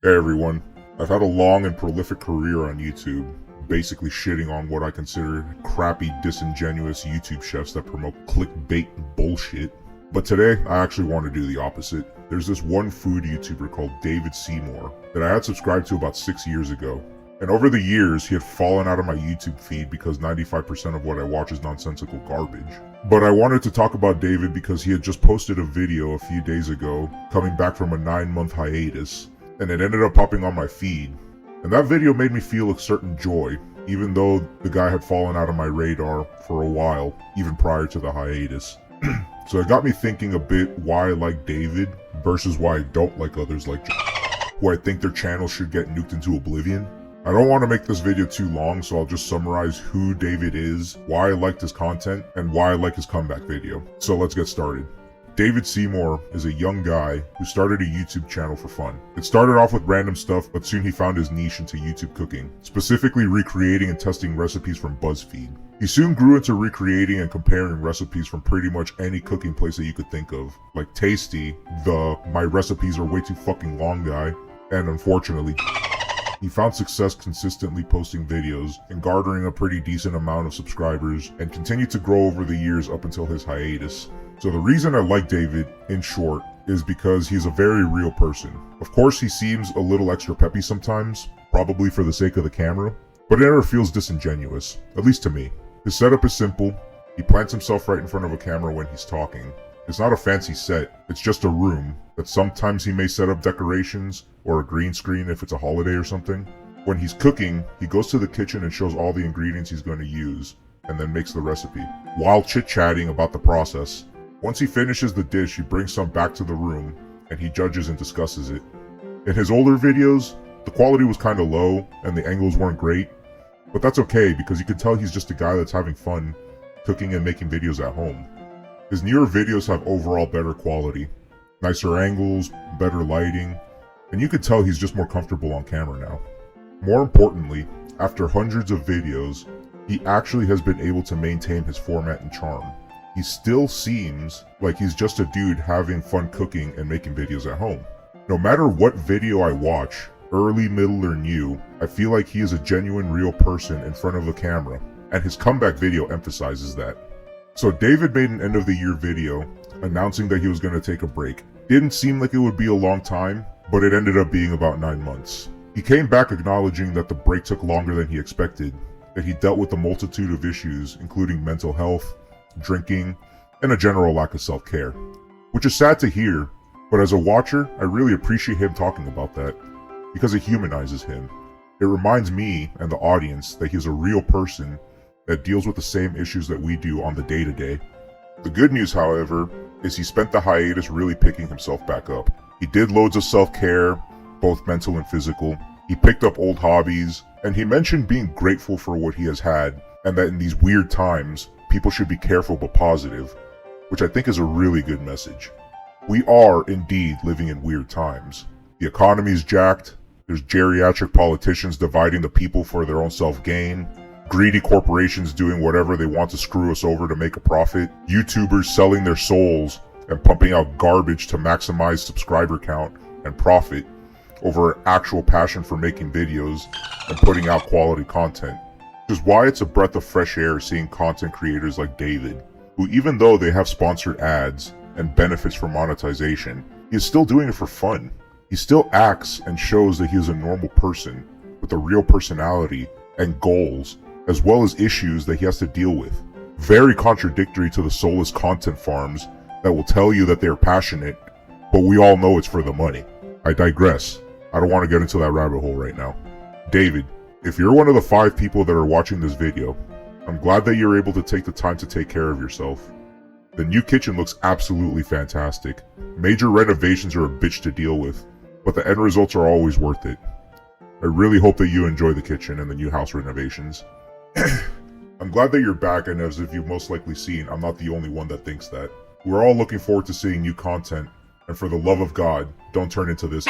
Hey everyone, I've had a long and prolific career on YouTube, basically shitting on what I consider crappy, disingenuous YouTube chefs that promote clickbait bullshit. But today, I actually want to do the opposite. There's this one food YouTuber called David Seymour that I had subscribed to about 6 years ago. And over the years, he had fallen out of my YouTube feed because 95% of what I watch is nonsensical garbage. But I wanted to talk about David because he had just posted a video a few days ago, coming back from a 9-month hiatus, and it ended up popping on my feed. And that video made me feel a certain joy, even though the guy had fallen out of my radar for a while, even prior to the hiatus. So it got me thinking a bit why I like David versus why I don't like others like who I think their channels should get nuked into oblivion. I don't want to make this video too long, so I'll just summarize who David is, why I liked his content, and why I like his comeback video. So let's get started. David Seymour is a young guy who started a YouTube channel for fun. It started off with random stuff, but soon he found his niche into YouTube cooking, specifically recreating and testing recipes from BuzzFeed. He soon grew into recreating and comparing recipes from pretty much any cooking place that you could think of, like Tasty, the "my recipes are way too fucking long" guy, and unfortunately, he found success consistently posting videos and garnering a pretty decent amount of subscribers, and continued to grow over the years up until his hiatus. So the reason I like David, in short, is because he's a very real person. Of course, he seems a little extra peppy sometimes, probably for the sake of the camera, but it never feels disingenuous, at least to me. His setup is simple. He plants himself right in front of a camera when he's talking. It's not a fancy set, it's just a room that sometimes he may set up decorations or a green screen if it's a holiday or something. When he's cooking, he goes to the kitchen and shows all the ingredients he's going to use, and then makes the recipe, while chit-chatting about the process. Once he finishes the dish, he brings some back to the room, and he judges and discusses it. In his older videos, the quality was kinda low, and the angles weren't great, but that's okay because you can tell he's just a guy that's having fun cooking and making videos at home. His newer videos have overall better quality, nicer angles, better lighting, and you can tell he's just more comfortable on camera now. More importantly, after hundreds of videos, he actually has been able to maintain his format and charm. He still seems like he's just a dude having fun cooking and making videos at home. No matter what video I watch, early, middle, or new, I feel like he is a genuine real person in front of a camera, and his comeback video emphasizes that. So David made an end of the year video announcing that he was going to take a break. Didn't seem like it would be a long time, but it ended up being about 9 months. He came back acknowledging that the break took longer than he expected, that he dealt with a multitude of issues, including mental health, drinking, and a general lack of self-care. Which is sad to hear, but as a watcher, I really appreciate him talking about that, because it humanizes him. It reminds me and the audience that he's a real person that deals with the same issues that we do on the day-to-day. The good news, however, is he spent the hiatus really picking himself back up. He did loads of self-care, both mental and physical. He picked up old hobbies, and he mentioned being grateful for what he has had, and that in these weird times, people should be careful but positive, which I think is a really good message. We are indeed living in weird times. The economy is jacked, there's geriatric politicians dividing the people for their own self-gain, greedy corporations doing whatever they want to screw us over to make a profit, YouTubers selling their souls and pumping out garbage to maximize subscriber count and profit over actual passion for making videos and putting out quality content. Which is why it's a breath of fresh air seeing content creators like David, who even though they have sponsored ads and benefits from monetization, he is still doing it for fun. He still acts and shows that he is a normal person with a real personality and goals, as well as issues that he has to deal with. Very contradictory to the soulless content farms that will tell you that they are passionate, but we all know it's for the money. I digress. I don't want to get into that rabbit hole right now. David, if you're one of the 5 people that are watching this video, I'm glad that you're able to take the time to take care of yourself. The new kitchen looks absolutely fantastic. Major renovations are a bitch to deal with, but the end results are always worth it. I really hope that you enjoy the kitchen and the new house renovations. I'm glad that you're back, and as if you've most likely seen, I'm not the only one that thinks that. We're all looking forward to seeing new content, and for the love of God, don't turn into this.